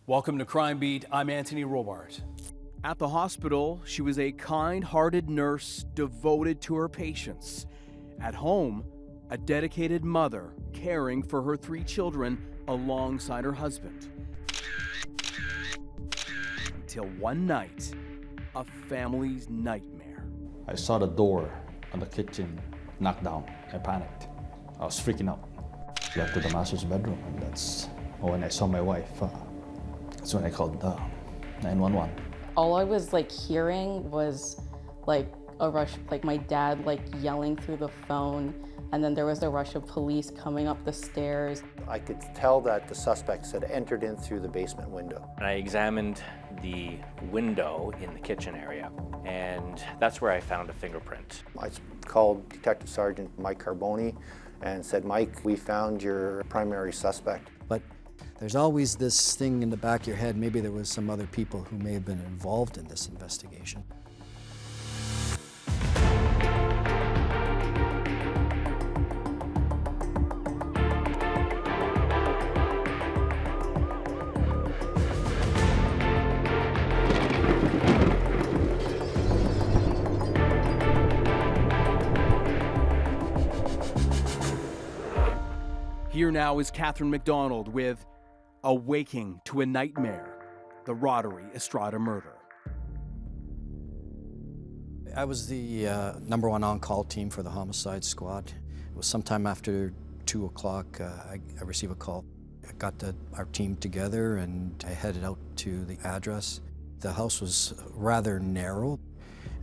Welcome to Crime Beat. I'm Anthony Robart. At the hospital, she was a kind-hearted nurse devoted to her patients. At home, a dedicated mother caring for her 3 children alongside her husband. Until one night, a family's nightmare. I saw the door on the kitchen knocked down. I panicked. I was freaking out. Led to the master's bedroom, and that's when I saw my wife. That's when I called 911. All I was hearing was a rush, my dad yelling through the phone, and then there was a rush of police coming up the stairs. I could tell that the suspects had entered in through the basement window. I examined the window in the kitchen area, and that's where I found a fingerprint. I called Detective Sergeant Mike Carboni and said, Mike, we found your primary suspect. But there's always this thing in the back of your head, maybe there was some other people who may have been involved in this investigation. Here now is Catherine McDonald with Awaking to a Nightmare, the Rhoderie Estrada murder. I was the #1 on-call team for the homicide squad. It was sometime after 2 o'clock, I received a call. I got our team together and I headed out to the address. The house was rather narrow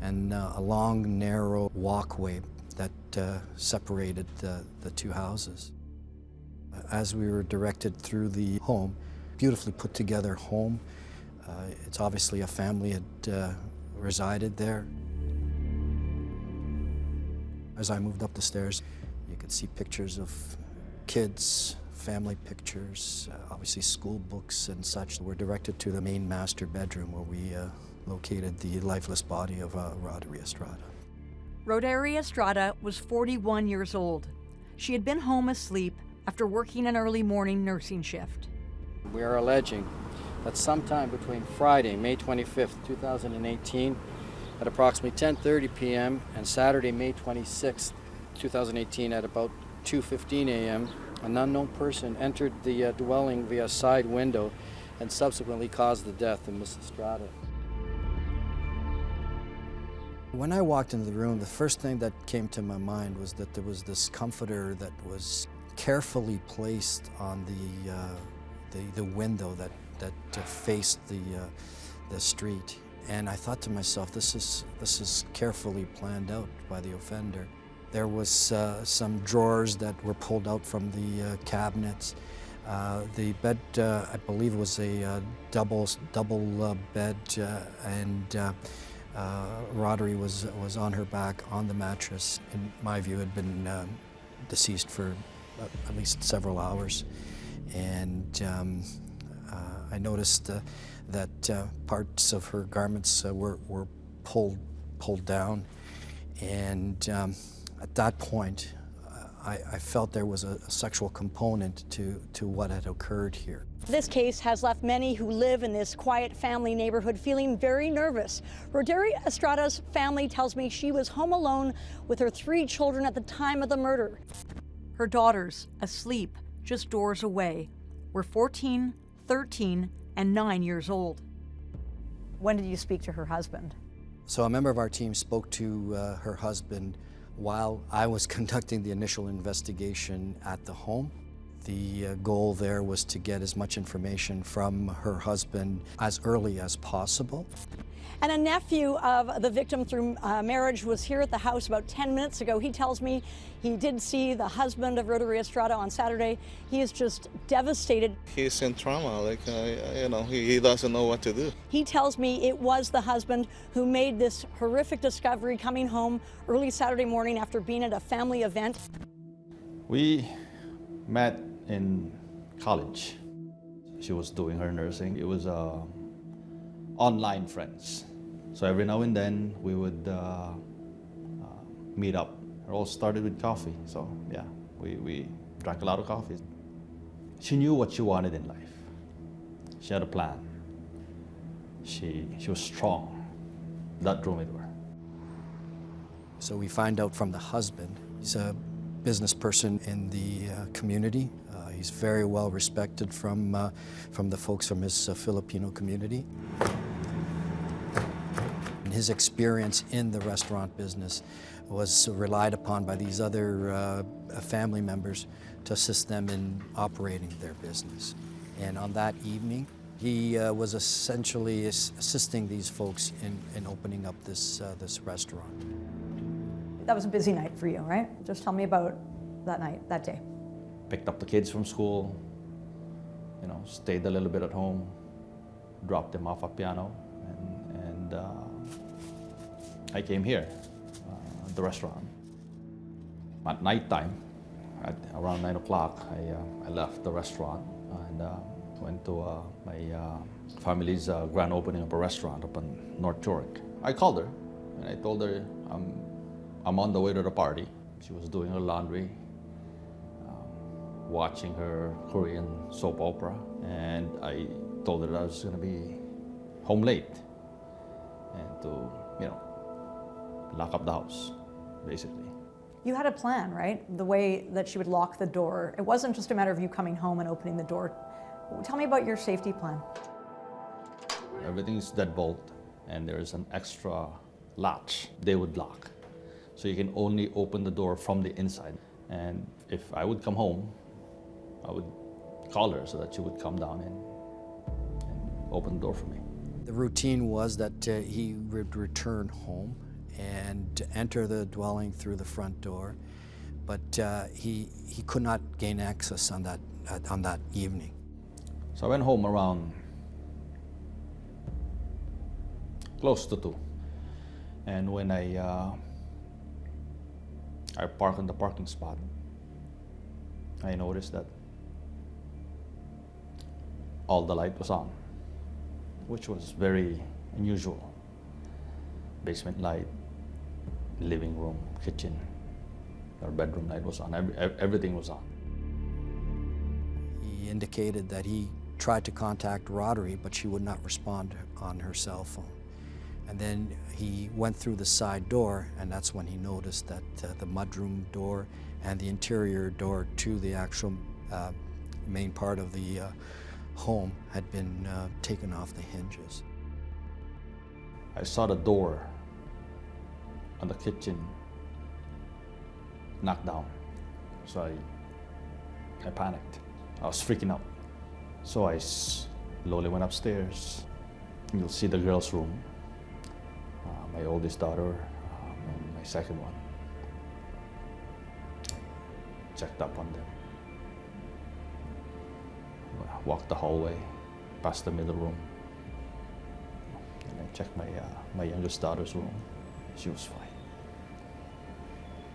and a long, narrow walkway that separated the 2 houses. As we were directed through the home, beautifully put together home, it's obviously a family had resided there. As I moved up the stairs, you could see pictures of kids, family pictures, obviously school books and such. We're directed to the main master bedroom where we located the lifeless body of Rhoderie Estrada. Rhoderie Estrada was 41 years old. She had been home asleep after working an early morning nursing shift. We are alleging that sometime between Friday, May 25th, 2018, at approximately 10:30 p.m. and Saturday, May 26th, 2018, at about 2:15 a.m., an unknown person entered the dwelling via a side window and subsequently caused the death of Miss Estrada. When I walked into the room, the first thing that came to my mind was that there was this comforter that was carefully placed on the window that faced the street, and I thought to myself, this is carefully planned out by the offender. There was some drawers that were pulled out from the cabinets. The bed, I believe, was a double bed, and Rhoderie was on her back on the mattress. In my view, had been deceased for at least several hours, and I noticed that parts of her garments were pulled down, and at that point I felt there was a sexual component to what had occurred here. This case has left many who live in this quiet family neighborhood feeling very nervous. Rhoderie Estrada's family tells me she was home alone with her 3 children at the time of the murder. Her daughters, asleep just doors away, were 14, 13, and 9 years old. When did you speak to her husband? So a member of our team spoke to her husband while I was conducting the initial investigation at the home. The goal there was to get as much information from her husband as early as possible. And a nephew of the victim through marriage was here at the house about 10 minutes ago. He tells me he did see the husband of Rhoderie Estrada on Saturday. He is just devastated. He's in trauma, he doesn't know what to do. He tells me it was the husband who made this horrific discovery coming home early Saturday morning after being at a family event. We met in college. She was doing her nursing. It was online friends. So every now and then we would meet up. It all started with coffee. So yeah, we drank a lot of coffee. She knew what she wanted in life. She had a plan. She was strong. That drew me to her. So we find out from the husband, he's a business person in the community. He's very well respected from the folks from his Filipino community. And his experience in the restaurant business was relied upon by these other family members to assist them in operating their business. And on that evening, he was essentially assisting these folks in opening up this restaurant. That was a busy night for you, right? Just tell me about that night, that day. Picked up the kids from school, stayed a little bit at home, dropped them off at piano, and I came here, the restaurant. At nighttime, around 9 o'clock, I left the restaurant and went to my family's grand opening of a restaurant up in North York. I called her and I told her I'm on the way to the party. She was doing her laundry, watching her Korean soap opera, and I told her that I was going to be home late and to, lock up the house, basically. You had a plan, right? The way that she would lock the door. It wasn't just a matter of you coming home and opening the door. Tell me about your safety plan. Everything's deadbolt, and there's an extra latch they would lock. So you can only open the door from the inside. And if I would come home, I would call her so that she would come down and open the door for me. The routine was that he would return home and enter the dwelling through the front door, but he could not gain access on that evening. So I went home around close to 2, and when I parked in the parking spot, I noticed that all the light was on, which was very unusual. Basement light, living room, kitchen, our bedroom light was on, everything was on. He indicated that he tried to contact Rhoderie, but she would not respond on her cell phone. And then he went through the side door, and that's when he noticed that the mudroom door and the interior door to the actual main part of the home had been taken off the hinges. I saw the door on the kitchen knocked down, so I panicked. I was freaking out. So I slowly went upstairs. You'll see the girls' room, my oldest daughter and my second one. Checked up on them. Walked the hallway, past the middle room, and I checked my youngest daughter's room. She was fine.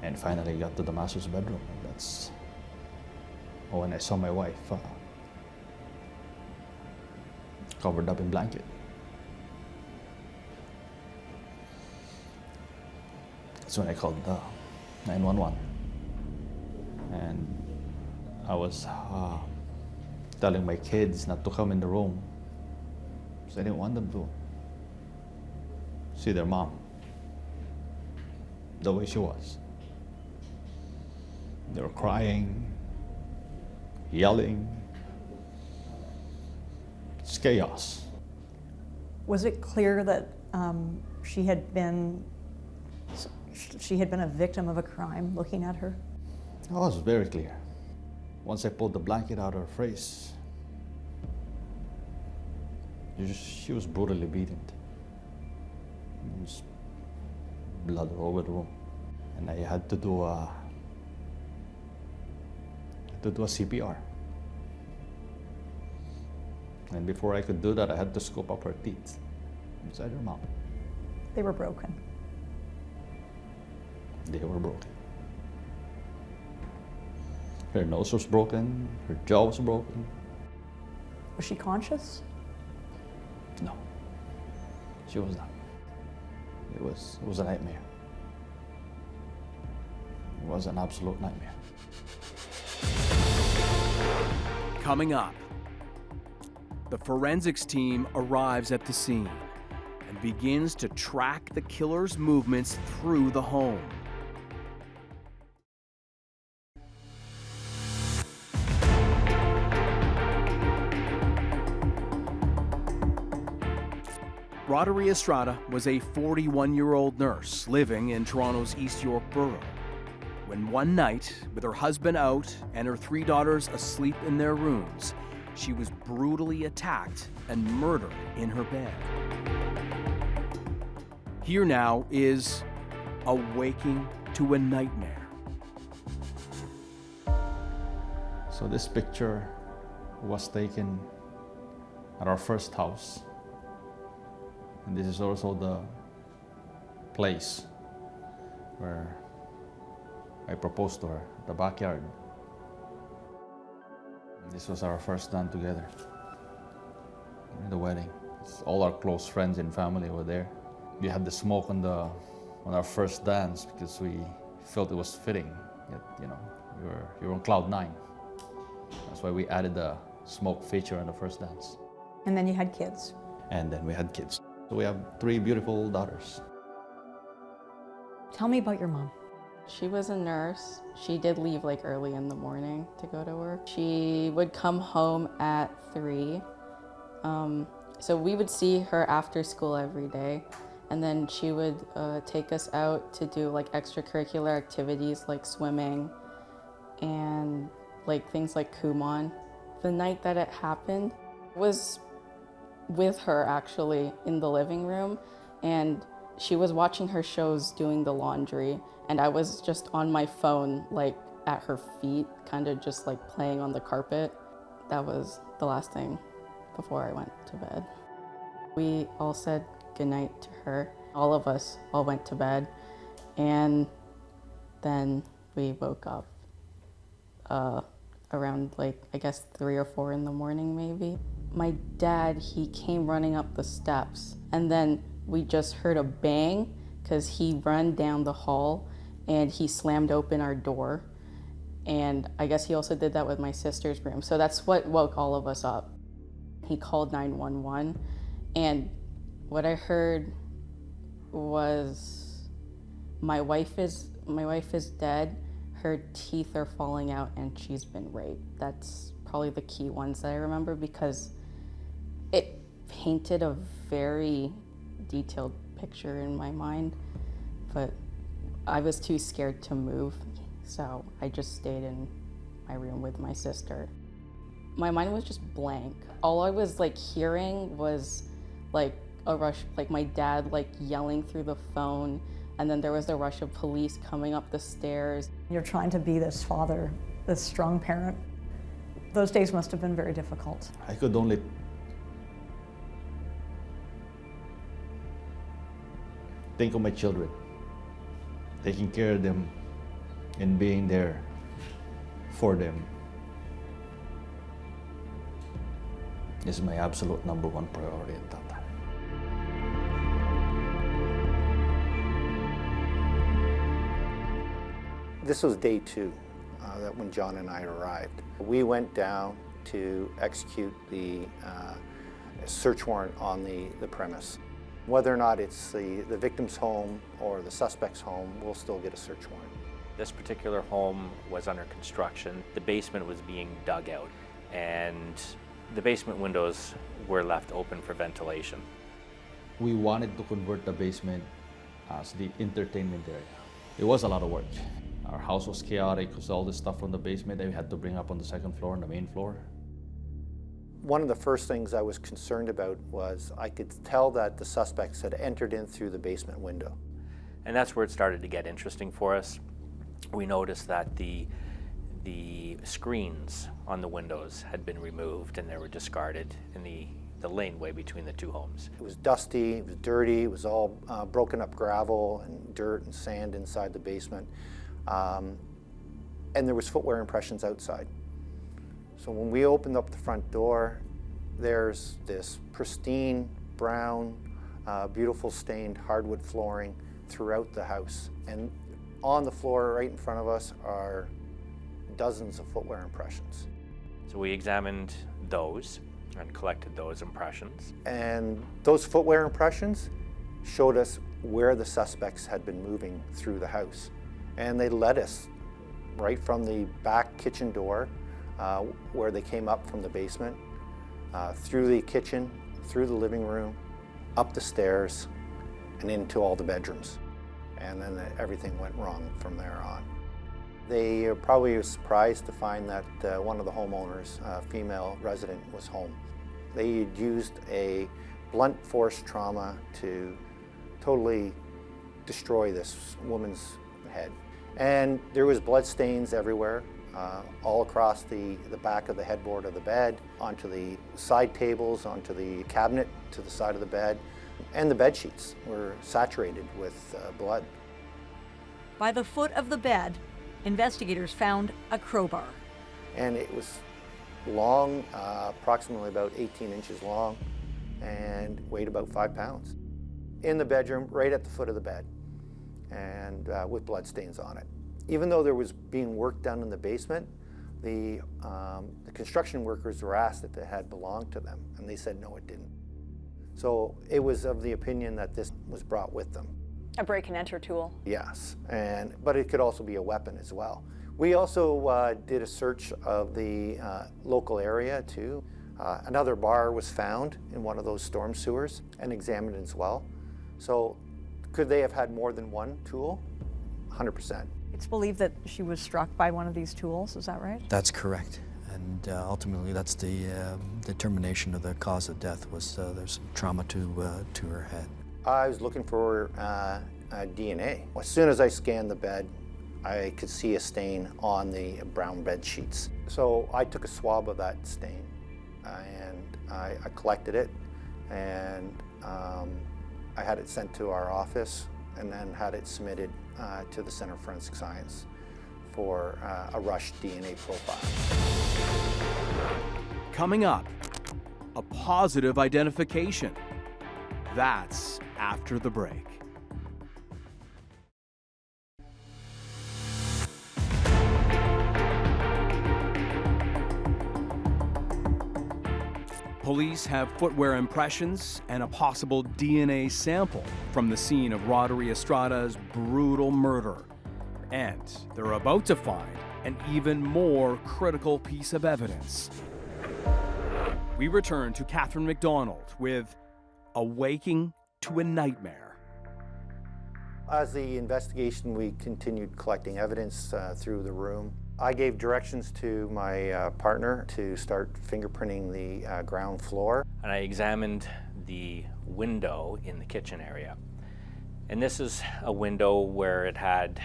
And finally got to the master's bedroom, and that's when I saw my wife covered up in blanket. That's when I called 911. And I was telling my kids not to come in the room because I didn't want them to see their mom the way she was. They were crying, yelling. It's chaos. Was it clear that she had been a victim of a crime, looking at her? It was very clear. Once I pulled the blanket out of her face, she was brutally beaten. There was blood all over the room. And I had to do a CPR. And before I could do that, I had to scoop up her teeth inside her mouth. They were broken. They were broken. Her nose was broken, her jaw was broken. Was she conscious? No, she was not. It was a nightmare. It was an absolute nightmare. Coming up, The forensics team arrives at the scene and begins to track the killer's movements through the home. Rhoderie Estrada was a 41-year-old nurse living in Toronto's East York borough when one night, with her husband out and her 3 daughters asleep in their rooms, she was brutally attacked and murdered in her bed. Here now is awaking to a nightmare. So this picture was taken at our first house. And this is also the place where I proposed to her, the backyard. And this was our first dance together in the wedding. All our close friends and family were there. We had the smoke on our first dance because we felt it was fitting. Yet, you know, you're on cloud 9. That's why we added the smoke feature on the first dance. And then you had kids. And then we had kids. So we have 3 beautiful daughters. Tell me about your mom. She was a nurse. She did leave like early in the morning to go to work. She would come home at 3. So we would see her after school every day. And then she would take us out to do like extracurricular activities like swimming and like things like Kumon. The night that it happened was with her actually in the living room, and she was watching her shows doing the laundry, and I was just on my phone like at her feet, kind of just like playing on the carpet. That was the last thing before I went to bed. We all said goodnight to her. All of us all went to bed, and then we woke up around like, I guess 3 or 4 in the morning maybe. My dad, he came running up the steps, and then we just heard a bang because he ran down the hall and he slammed open our door. And I guess he also did that with my sister's room. So that's what woke all of us up. He called 911, and what I heard was my wife is dead, her teeth are falling out, and she's been raped. That's probably the key ones that I remember because it painted a very detailed picture in my mind, but I was too scared to move, so I just stayed in my room with my sister. My mind was just blank. All I was like hearing was like a rush, like my dad like yelling through the phone, and then there was the rush of police coming up the stairs. You're trying to be this father, this strong parent. Those days must have been very difficult. I could only think of my children, taking care of them and being there for them is my absolute #1 priority at that time. This was day 2 that when John and I arrived. We went down to execute the search warrant on the premise. Whether or not it's the victim's home or the suspect's home, we'll still get a search warrant. This particular home was under construction. The basement was being dug out, and the basement windows were left open for ventilation. We wanted to convert the basement as the entertainment area. It was a lot of work. Our house was chaotic because all the stuff from the basement that we had to bring up on the 2nd floor and the main floor. One of the first things I was concerned about was I could tell that the suspects had entered in through the basement window. And that's where it started to get interesting for us. We noticed that the screens on the windows had been removed and they were discarded in the laneway between the 2 homes. It was dusty, it was dirty, it was all broken up gravel and dirt and sand inside the basement. And there was footwear impressions outside. So when we opened up the front door, there's this pristine, brown, beautiful stained hardwood flooring throughout the house. And on the floor right in front of us are dozens of footwear impressions. So we examined those, and collected those impressions. And those footwear impressions showed us where the suspects had been moving through the house. And they led us right from the back kitchen door, where they came up from the basement, through the kitchen, through the living room, up the stairs, and into all the bedrooms. And then everything went wrong from there on. They probably were surprised to find that one of the homeowners, a female resident, was home. They had used a blunt force trauma to totally destroy this woman's head. And there was blood stains everywhere, all across the back of the headboard of the bed, onto the side tables, onto the cabinet to the side of the bed, and the bed sheets were saturated with blood. By the foot of the bed, investigators found a crowbar. And it was long, approximately about 18 inches long, and weighed about 5 pounds. In the bedroom, right at the foot of the bed, and with blood stains on it. Even though there was being work done in the basement, the construction workers were asked if it had belonged to them, and they said no, it didn't. So it was of the opinion that this was brought with them. A break-and-enter tool. Yes, but it could also be a weapon as well. We also did a search of the local area too. Another bar was found in one of those storm sewers and examined as well. So could they have had more than one tool? 100%. It's believed that she was struck by one of these tools, is that right? That's correct. And ultimately, that's the determination of the cause of death was there's trauma to her head. I was looking for DNA. As soon as I scanned the bed, I could see a stain on the brown bed sheets. So I took a swab of that stain and I collected it, and I had it sent to our office and then had it submitted to the Center for Forensic Science for a rush DNA profile. Coming up, a positive identification. That's after the break. Police have footwear impressions and a possible DNA sample from the scene of Rhoderie Estrada's brutal murder. And they're about to find an even more critical piece of evidence. We return to Catherine McDonald with Awaking to a Nightmare. As the investigation, we continued collecting evidence through the room. I gave directions to my partner to start fingerprinting the ground floor. And I examined the window in the kitchen area. And this is a window where it had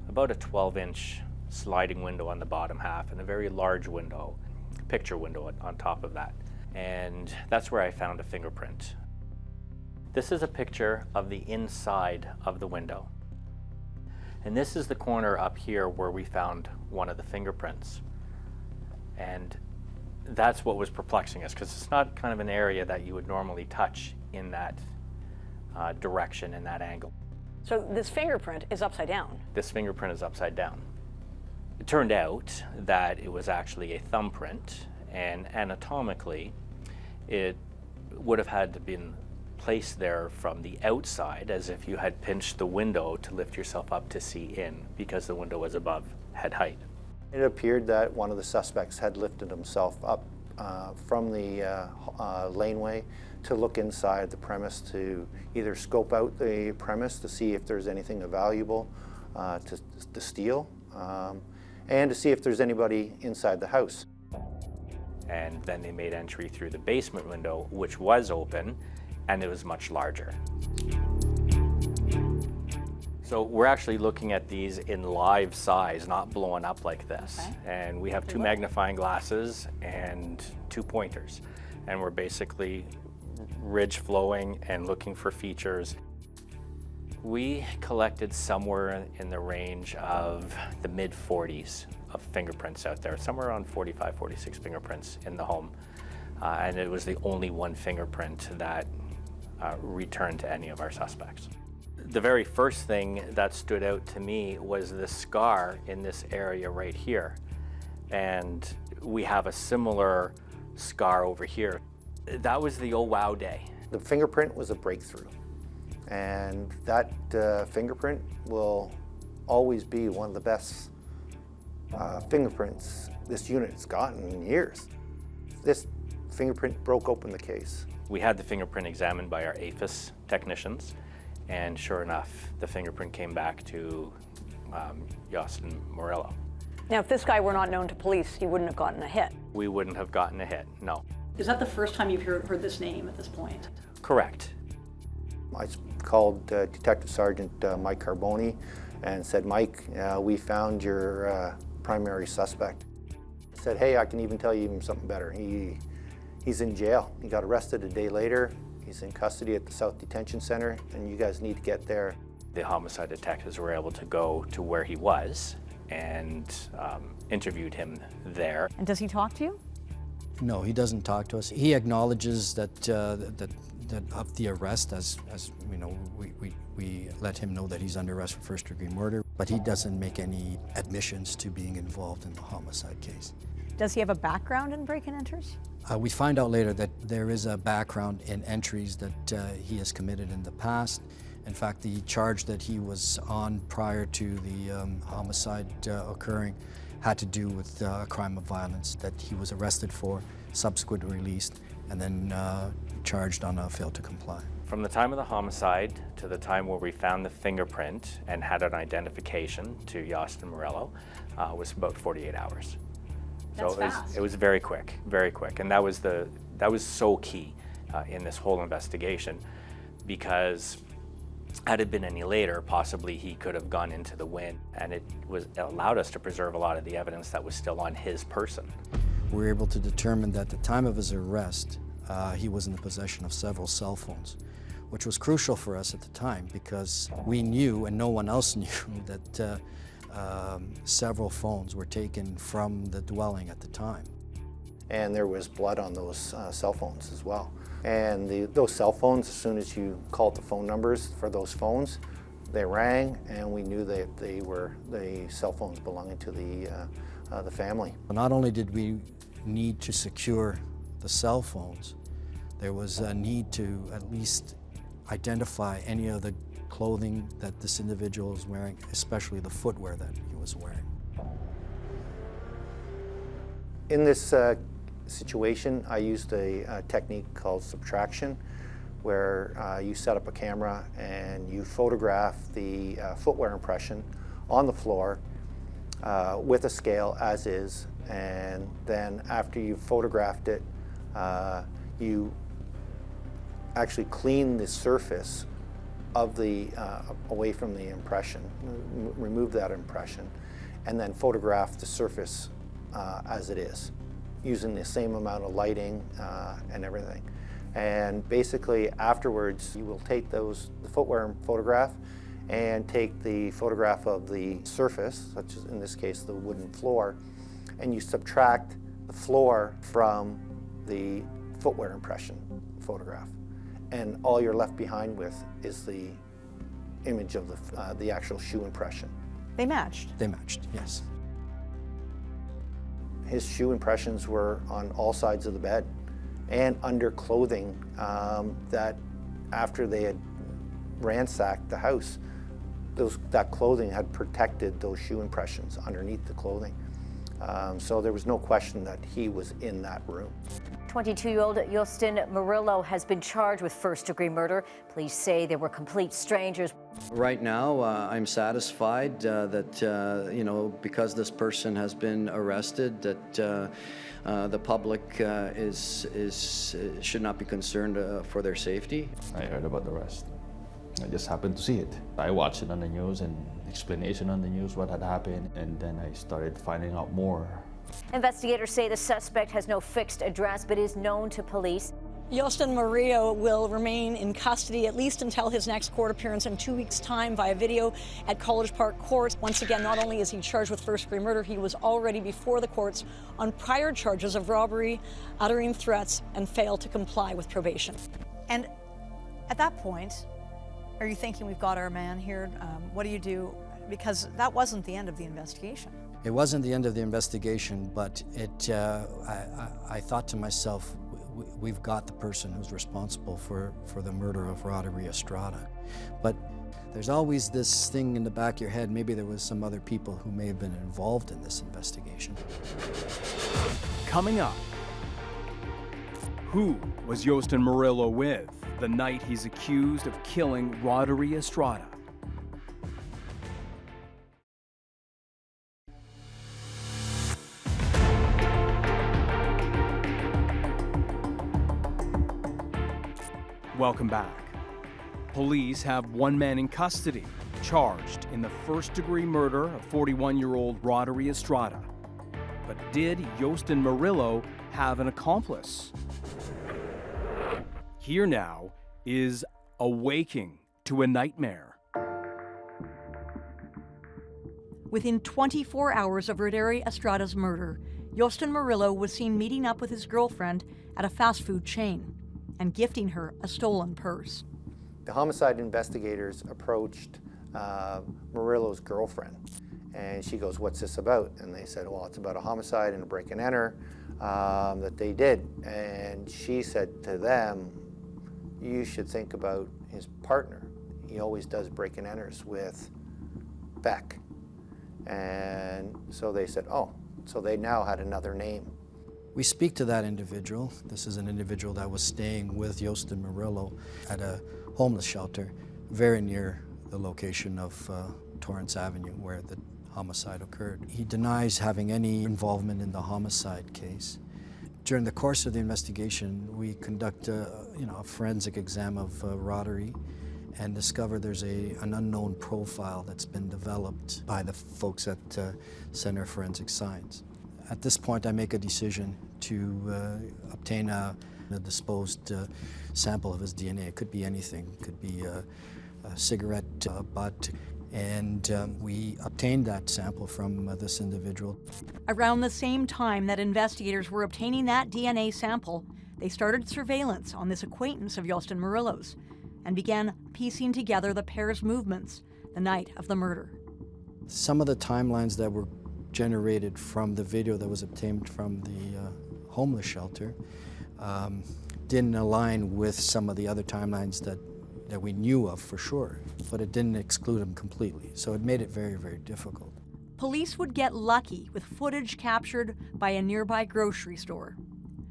about a 12-inch sliding window on the bottom half and a very large window, picture window on top of that. And that's where I found a fingerprint. This is a picture of the inside of the window. And this is the corner up here where we found one of the fingerprints. And that's what was perplexing us, because it's not kind of an area that you would normally touch in that direction, in that angle. So this fingerprint is upside down. This fingerprint is upside down. It turned out that it was actually a thumbprint, and anatomically, it would have had to been placed there from the outside, as if you had pinched the window to lift yourself up to see in, because the window was above head height. It appeared that one of the suspects had lifted himself up from the laneway to look inside the premise, to either scope out the premise to see if there's anything valuable to steal, and to see if there's anybody inside the house. And then they made entry through the basement window, which was open, and it was much larger. So we're actually looking at these in live size, not blowing up like this. Okay. And we have two magnifying glasses and 2 pointers. And we're basically ridge flowing and looking for features. We collected somewhere in the range of the mid-40s of fingerprints out there, somewhere around 45, 46 fingerprints in the home. And it was the only one fingerprint that returned to any of our suspects. The very first thing that stood out to me was the scar in this area right here. And we have a similar scar over here. That was the oh wow day. The fingerprint was a breakthrough, and that fingerprint will always be one of the best fingerprints this unit's gotten in years. This fingerprint broke open the case. We had the fingerprint examined by our APHIS technicians, and sure enough, the fingerprint came back to Yostin Murillo. Now, if this guy were not known to police, he wouldn't have gotten a hit. We wouldn't have gotten a hit, no. Is that the first time you've heard this name at this point? Correct. I called Detective Sergeant Mike Carboni and said, Mike, we found your primary suspect. He said, hey, I can even tell you even something better. He's in jail. He got arrested a day later. He's in custody at the South Detention Center, and you guys need to get there. The homicide detectives were able to go to where he was and interviewed him there. And does he talk to you? No, he doesn't talk to us. He acknowledges that of the arrest, as you know, we let him know that he's under arrest for first-degree murder, but he doesn't make any admissions to being involved in the homicide case. Does he have a background in break-and-enters? We find out later that there is a background in entries that he has committed in the past. In fact, the charge that he was on prior to the homicide occurring had to do with a crime of violence that he was arrested for, subsequently released, and then charged on a fail to comply. From the time of the homicide to the time where we found the fingerprint and had an identification to Yostin Murillo was about 48 hours. That's so fast. It was very quick, and that was so key in this whole investigation, because had it been any later, possibly he could have gone into the wind, and it allowed us to preserve a lot of the evidence that was still on his person. We were able to determine that at the time of his arrest, he was in the possession of several cell phones, which was crucial for us at the time because we knew, and no one else knew, that several phones were taken from the dwelling at the time. And there was blood on those cell phones as well. And those cell phones, as soon as you called the phone numbers for those phones, they rang, and we knew that they were the cell phones belonging to the family. Not only did we need to secure the cell phones, there was a need to at least identify any of the clothing that this individual was wearing, especially the footwear that he was wearing. In this situation, I used a technique called subtraction, where you set up a camera and you photograph the footwear impression on the floor with a scale as is, and then after you've photographed it, you actually clean the surface of the away from the impression, remove that impression, and then photograph the surface as it is, using the same amount of lighting and everything. And basically afterwards, you will take the footwear photograph and take the photograph of the surface, such as in this case the wooden floor, and you subtract the floor from the footwear impression photograph. And all you're left behind with is the image of the actual shoe impression. They matched? They matched, yes. His shoe impressions were on all sides of the bed and under clothing that after they had ransacked the house, that clothing had protected those shoe impressions underneath the clothing. So there was no question that he was in that room. 22-year-old Yostin Murillo has been charged with first-degree murder. Police say they were complete strangers. Right now, I'm satisfied that, you know, because this person has been arrested, that the public should not be concerned for their safety. I heard about the arrest. I just happened to see it. I watched it on the news and explanation on the news what had happened, and then I started finding out more. Investigators say the suspect has no fixed address but is known to police. Yostin Murillo will remain in custody at least until his next court appearance in 2 weeks' time via video at College Park Court. Once again, not only is he charged with first-degree murder, he was already before the courts on prior charges of robbery, uttering threats, and failed to comply with probation. And at that point, are you thinking we've got our man here? What do you do? Because that wasn't the end of the investigation. It wasn't the end of the investigation, but I thought to myself, we've got the person who's responsible for the murder of Rhoderie Estrada. But there's always this thing in the back of your head, maybe there was some other people who may have been involved in this investigation. Coming up, who was Yostin Murillo with the night he's accused of killing Rhoderie Estrada? Welcome back. Police have one man in custody, charged in the first-degree murder of 41-year-old Rhoderie Estrada. But did Yostin Murillo have an accomplice? Here now is a waking to a nightmare. Within 24 hours of Rhoderie Estrada's murder, Yostin Murillo was seen meeting up with his girlfriend at a fast food chain and gifting her a stolen purse. The homicide investigators approached Murillo's girlfriend, and she goes, "What's this about?" And they said, "Well, it's about a homicide and a break and enter that they did." And she said to them, "You should think about his partner. He always does break and enters with Beck." And so they said, "Oh," so they now had another name. We speak to that individual. This is an individual that was staying with Yostin Murillo at a homeless shelter very near the location of Torrance Avenue where the homicide occurred. He denies having any involvement in the homicide case. During the course of the investigation, we conduct a forensic exam of Rhoderie and discover there's an unknown profile that's been developed by the folks at Center for Forensic Science. At this point, I make a decision to obtain a disposed sample of his DNA. It could be anything. It could be a cigarette butt. And we obtained that sample from this individual. Around the same time that investigators were obtaining that DNA sample, they started surveillance on this acquaintance of Yostin Murillo's and began piecing together the pair's movements the night of the murder. Some of the timelines that were generated from the video that was obtained from the homeless shelter didn't align with some of the other timelines that we knew of for sure, but it didn't exclude them completely. So it made it very, very difficult. Police would get lucky with footage captured by a nearby grocery store.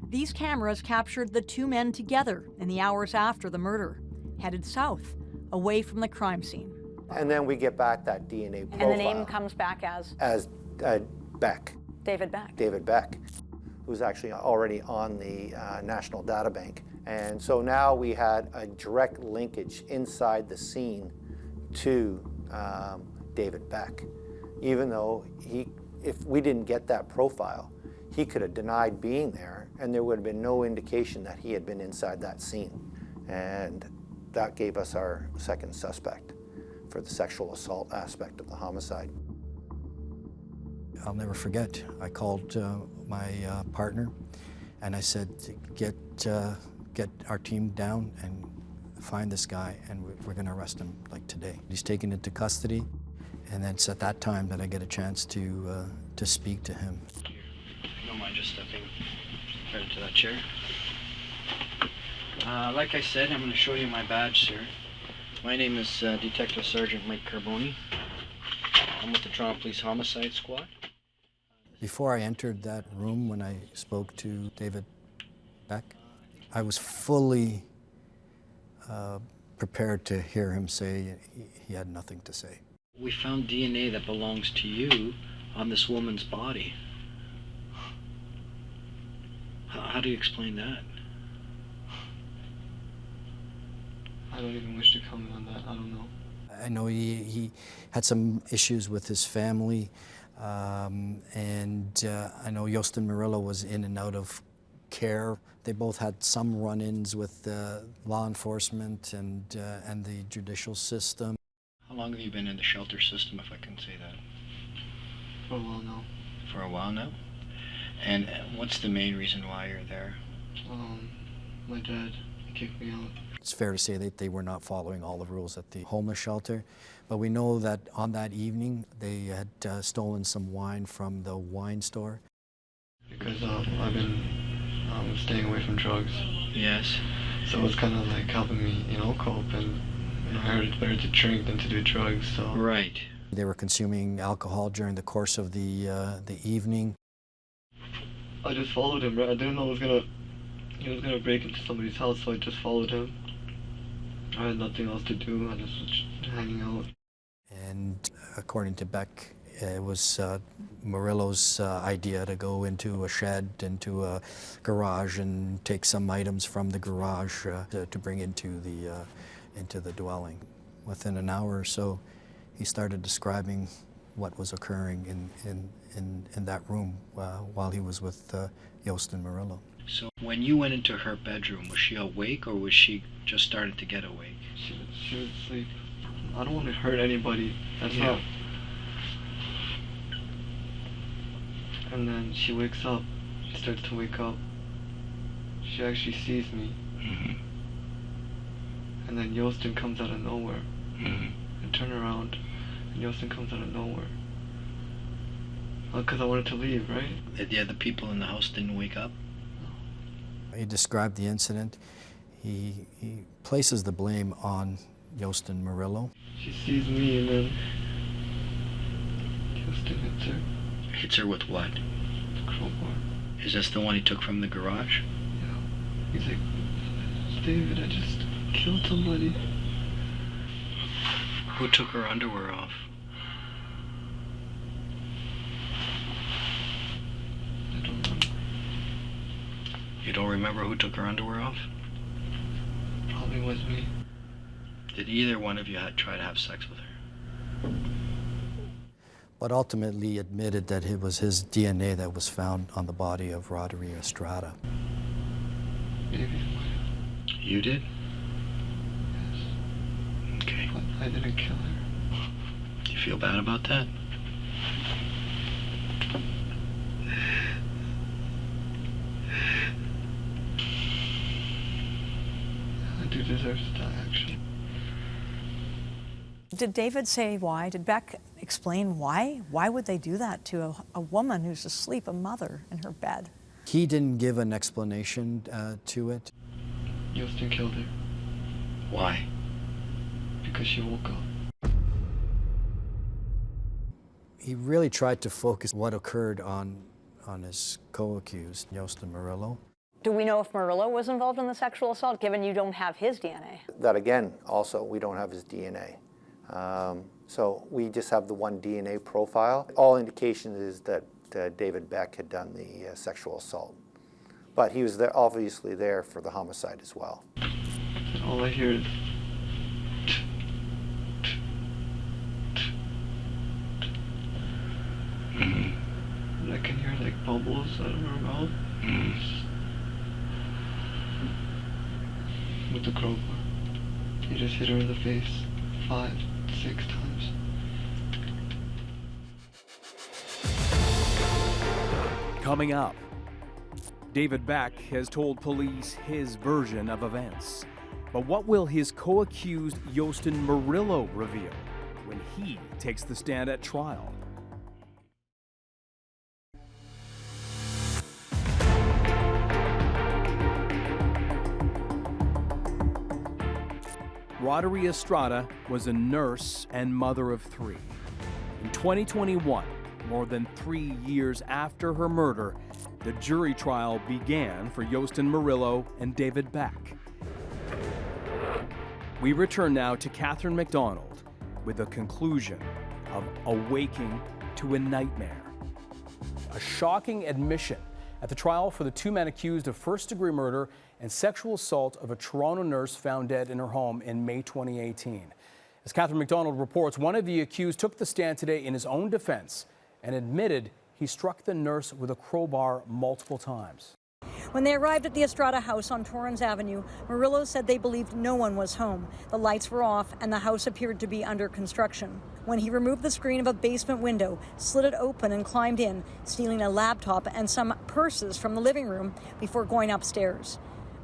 These cameras captured the two men together in the hours after the murder, headed south, away from the crime scene. And then we get back that DNA profile. And the name comes back as? As Beck. David Beck. David Beck, who's actually already on the National Data Bank. And so now we had a direct linkage inside the scene to David Beck. Even though if we didn't get that profile, he could have denied being there and there would have been no indication that he had been inside that scene. And that gave us our second suspect for the sexual assault aspect of the homicide. I'll never forget, I called my partner and I said, get our team down and find this guy and we're gonna arrest him like today. He's taken into custody, and then it's at that time that I get a chance to speak to him. If you don't mind just stepping right into that chair. Like I said, I'm gonna show you my badge, sir. My name is Detective Sergeant Mike Carboni. I'm with the Toronto Police Homicide Squad. Before I entered that room when I spoke to David Beck, I was fully prepared to hear him say he had nothing to say. We found DNA that belongs to you on this woman's body. How do you explain that? I don't even wish to comment on that. I don't know. I know he had some issues with his family, and I know Yostin Murillo was in and out of care. They both had some run-ins with law enforcement and the judicial system. How long have you been in the shelter system, if I can say that? For a while now. For a while now? And what's the main reason why you're there? My dad kicked me out. It's fair to say that they were not following all the rules at the homeless shelter, but we know that on that evening they had stolen some wine from the wine store. Because I've been staying away from drugs. Yes. So it's kind of like helping me, cope, and I heard it's better to drink than to do drugs, so. Right. They were consuming alcohol during the course of the evening. I just followed him, right? I didn't know he was gonna break into somebody's house, so I just followed him. I had nothing else to do, I just was hanging out. And according to Beck, it was Murillo's idea to go into a shed, into a garage, and take some items from the garage to bring into the dwelling. Within an hour or so, he started describing what was occurring in that room while he was with Yosten Murillo. So when you went into her bedroom, was she awake or was she just starting to get awake? She was asleep. I don't want to hurt anybody. That's not. And then she wakes up, starts to wake up. She actually sees me. Mm-hmm. And then Yosten comes out of nowhere. Mm-hmm. I turn around, and Yosten comes out of nowhere. Because I wanted to leave, right? The other people in the house didn't wake up? No. He described the incident. He places the blame on Yosten Murillo. She sees me, and then Yosten hits her. Hits her with what? The crowbar. Is this the one he took from the garage? Yeah. He's like, David, I just killed somebody. Who took her underwear off? I don't remember. You don't remember who took her underwear off? Probably was me. Did either one of you try to have sex with her? But ultimately admitted that it was his DNA that was found on the body of Rhoderie Estrada. Maybe. You did? Yes. Okay. But I didn't kill her. Do you feel bad about that? I do deserve to die, actually. Did David say why? Did Beck explain why? Why would they do that to a woman who's asleep, a mother, in her bed? He didn't give an explanation to it. Yosten killed her. Why? Because she woke up. He really tried to focus what occurred on his co-accused, Yosten Murillo. Do we know if Murillo was involved in the sexual assault, given you don't have his DNA? That again, also, we don't have his DNA. So we just have the one DNA profile. All indication is that David Beck had done the sexual assault. But he was there, obviously there for the homicide as well. All I hear is... And I can hear like bubbles out of her mouth. With the crowbar. He just hit her in the face 5, 6 times. Coming up, David Beck has told police his version of events. But what will his co-accused Yosten Murillo reveal when he takes the stand at trial? Rhoderie Estrada was a nurse and mother of 3. In 2021, more than 3 years after her murder, the jury trial began for Yosten Murillo and David Beck. We return now to Catherine McDonald with the conclusion of awaking to a nightmare. A shocking admission at the trial for the 2 men accused of first-degree murder and sexual assault of a Toronto nurse found dead in her home in May 2018. As Catherine McDonald reports, one of the accused took the stand today in his own defense and admitted he struck the nurse with a crowbar multiple times. When they arrived at the Estrada house on Torrens Avenue, Murillo said they believed no one was home. The lights were off and the house appeared to be under construction. When he removed the screen of a basement window, slid it open and climbed in, stealing a laptop and some purses from the living room before going upstairs.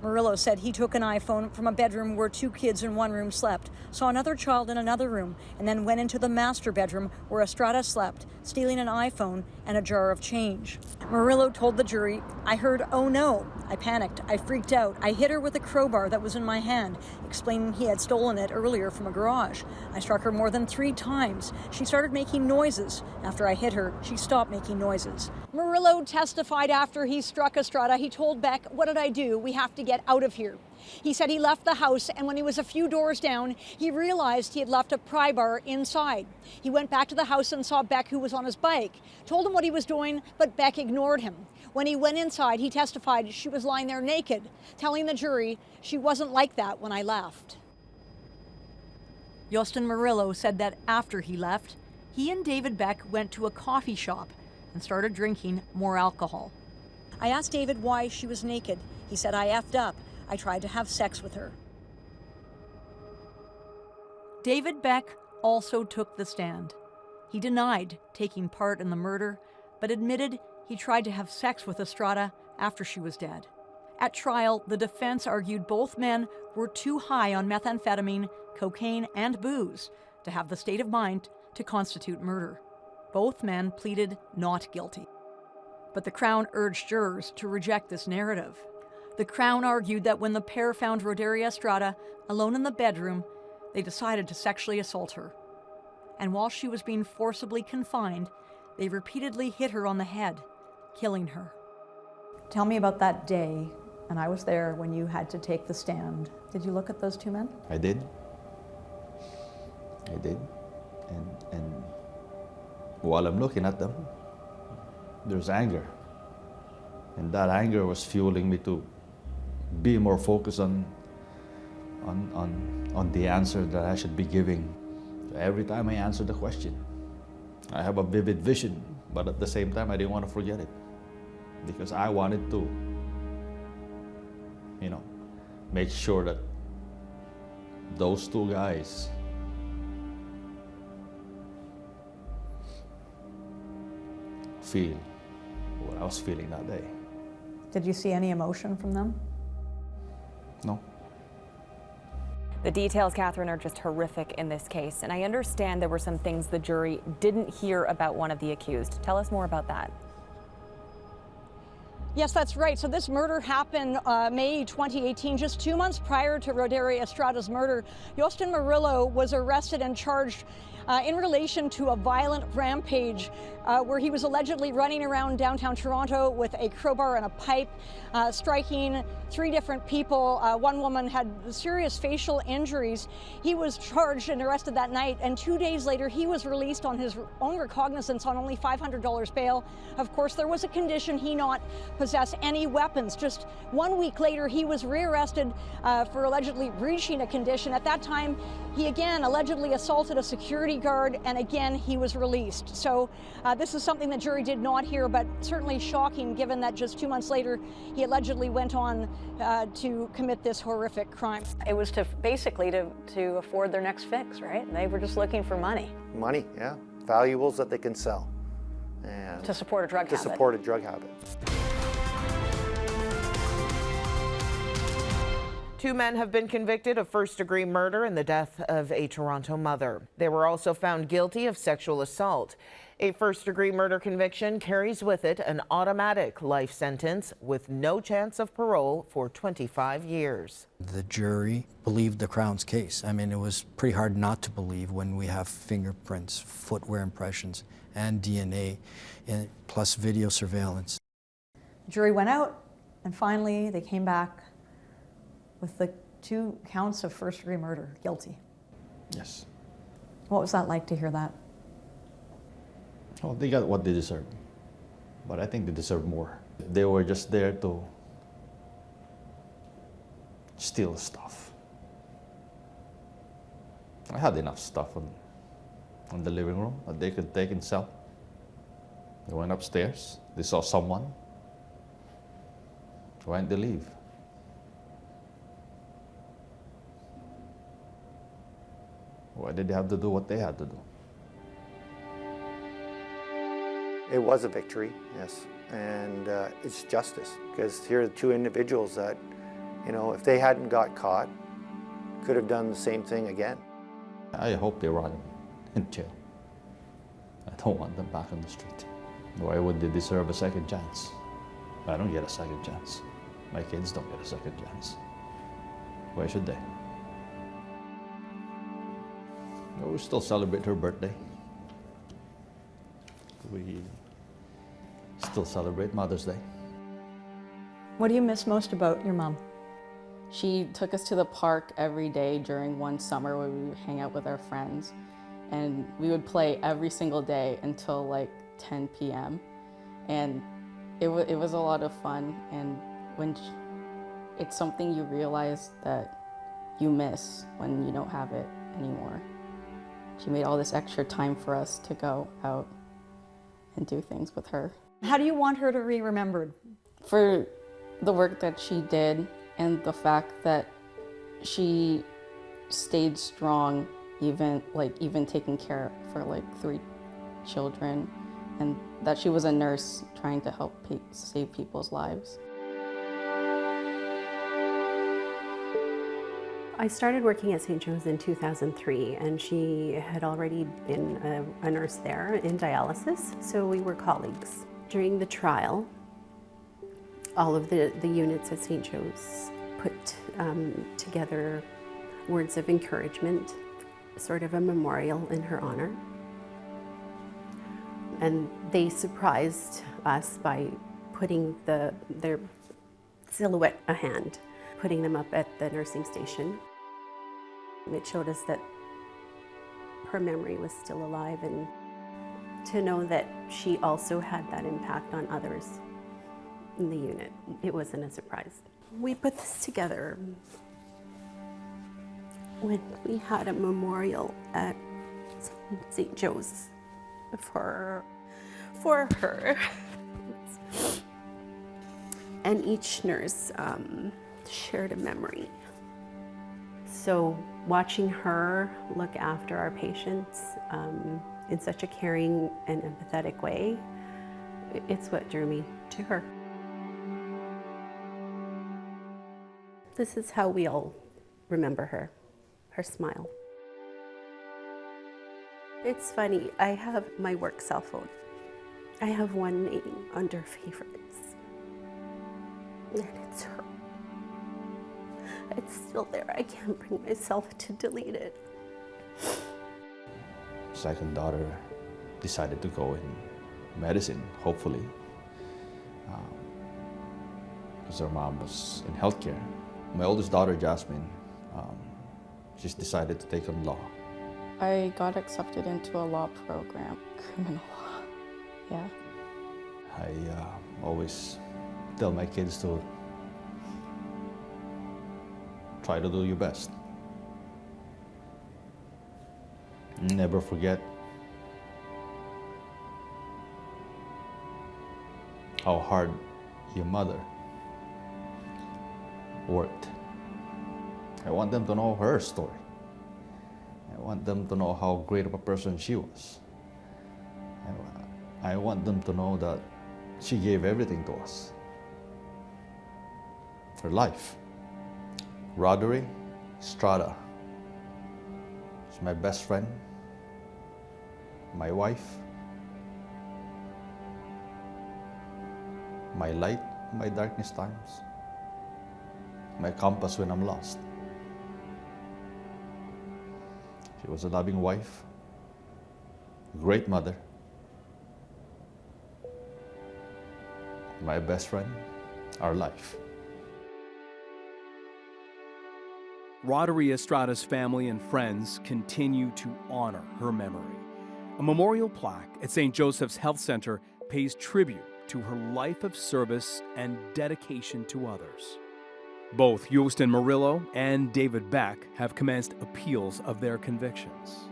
Murillo said he took an iPhone from a bedroom where 2 kids in one room slept, saw another child in another room, and then went into the master bedroom where Estrada slept, stealing an iPhone and a jar of change. Murillo told the jury, "I heard, 'oh no.' I panicked. I freaked out. I hit her with a crowbar that was in my hand," explaining he had stolen it earlier from a garage. "I struck her more than 3 times. She started making noises. After I hit her, she stopped making noises." Murillo testified after he struck Estrada. He told Beck, "What did I do? We have to get out of here." He said he left the house, and when he was a few doors down, he realized he had left a pry bar inside. He went back to the house and saw Beck, who was on his bike, told him what he was doing, but Beck ignored him. When he went inside, he testified she was lying there naked, telling the jury, "She wasn't like that when I left." Justin Murillo said that after he left, he and David Beck went to a coffee shop and started drinking more alcohol. I asked David why she was naked. He said, "I effed up. I tried to have sex with her." David Beck also took the stand. He denied taking part in the murder, but admitted he tried to have sex with Estrada after she was dead. At trial, the defense argued both men were too high on methamphetamine, cocaine, and booze to have the state of mind to constitute murder. Both men pleaded not guilty. But the Crown urged jurors to reject this narrative. The Crown argued that when the pair found Rhoderie Estrada alone in the bedroom, they decided to sexually assault her. And while she was being forcibly confined, they repeatedly hit her on the head, killing her. Tell me about that day, and I was there when you had to take the stand. Did you look at those 2 men? I did. And while I'm looking at them, there's anger. And that anger was fueling me to be more focused on the answer that I should be giving. Every time I answer the question, I have a vivid vision, but at the same time, I didn't want to forget it. Because I wanted to, make sure that those 2 guys feel what I was feeling that day. Did you see any emotion from them? No. The details, Catherine, are just horrific in this case, and I understand there were some things the jury didn't hear about one of the accused. Tell us more about that. Yes, that's right. So this murder happened May 2018, just 2 months prior to Rhoderie Estrada's murder. Justin Murillo was arrested and charged in relation to a violent rampage where he was allegedly running around downtown Toronto with a crowbar and a pipe, striking 3 different people. One woman had serious facial injuries. He was charged and arrested that night, and 2 days later he was released on his own recognizance on only $500 bail. Of course, there was a condition he not possess any weapons. Just 1 week later, he was rearrested for allegedly breaching a condition. At that time, he again allegedly assaulted a security guard, and again he was released. So this is something the jury did not hear, but certainly shocking given that just 2 months later he allegedly went on to commit this horrific crime. It was basically to afford their next fix, right? They were just looking for money. Money, yeah. Valuables that they can sell. And to support a drug habit. To support a drug habit. 2 men have been convicted of first-degree murder in the death of a Toronto mother. They were also found guilty of sexual assault. A first-degree murder conviction carries with it an automatic life sentence with no chance of parole for 25 years. The jury believed the Crown's case. I mean, it was pretty hard not to believe when we have fingerprints, footwear impressions, and DNA, plus video surveillance. The jury went out, and finally they came back with the 2 counts of first-degree murder, guilty. Yes. What was that like to hear that? Well, they got what they deserved, but I think they deserve more. They were just there to steal stuff. I had enough stuff in the living room that they could take and sell. They went upstairs, they saw someone, why didn't they leave? Why did they have to do what they had to do? It was a victory, yes, and it's justice, because here are 2 individuals that, You know, if they hadn't got caught, could have done the same thing again. I hope they rot in jail. I don't want them back on the street. Why would they deserve a second chance? I don't get a second chance. My kids don't get a second chance. Why should they? We still celebrate her birthday. We still celebrate Mother's Day. What do you miss most about your mom? She took us to the park every day during one summer where we would hang out with our friends. And we would play every single day until like 10 p.m. And it was a lot of fun. And it's something you realize that you miss when you don't have it anymore. She made all this extra time for us to go out and do things with her. How do you want her to be remembered? For the work that she did and the fact that she stayed strong, even taking care for like 3 children, and that she was a nurse trying to help save people's lives. I started working at St. Joe's in 2003, and she had already been a nurse there in dialysis, so we were colleagues. During the trial, all of the units at St. Joe's put together words of encouragement, sort of a memorial in her honor. And they surprised us by putting their silhouette a hand, putting them up at the nursing station. It showed us that her memory was still alive, and to know that she also had that impact on others in the unit, it wasn't a surprise. We put this together when we had a memorial at St. Joe's for her. And each nurse shared a memory. So watching her look after our patients in such a caring and empathetic way, it's what drew me to her. This is how we all remember her smile. It's funny, I have my work cell phone. I have one name under favorites, and it's her. It's still there. I can't bring myself to delete it. Second daughter decided to go in medicine, hopefully, because her mom was in healthcare. My oldest daughter, Jasmine, she's decided to take on law. I got accepted into a law program, criminal law, yeah. I always tell my kids to try to do your best. Never forget how hard your mother worked. I want them to know her story. I want them to know how great of a person she was. I want them to know that she gave everything to us. Her life. Rhoderie Estrada. She's my best friend, my wife, my light in my darkest times, my compass when I'm lost. She was a loving wife, a great mother, my best friend, our life. Rhoderie Estrada's family and friends continue to honor her memory. A memorial plaque at St. Joseph's Health Center pays tribute to her life of service and dedication to others. Both Yosten Murillo and David Beck have commenced appeals of their convictions.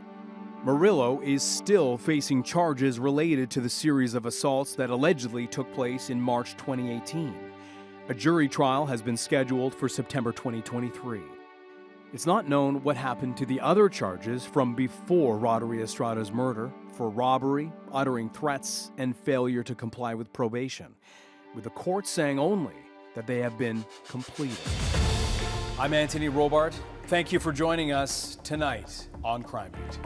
Murillo is still facing charges related to the series of assaults that allegedly took place in March 2018. A jury trial has been scheduled for September 2023. It's not known what happened to the other charges from before Rhoderie Estrada's murder for robbery, uttering threats, and failure to comply with probation, with the court saying only that they have been completed. I'm Anthony Robart. Thank you for joining us tonight on Crime Beat.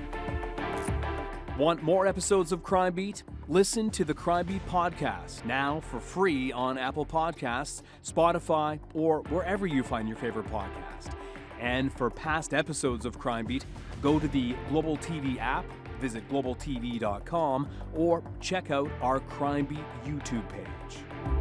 Want more episodes of Crime Beat? Listen to the Crime Beat podcast now for free on Apple Podcasts, Spotify, or wherever you find your favorite podcast. And for past episodes of Crime Beat, go to the Global TV app, visit globaltv.com, or check out our Crime Beat YouTube page.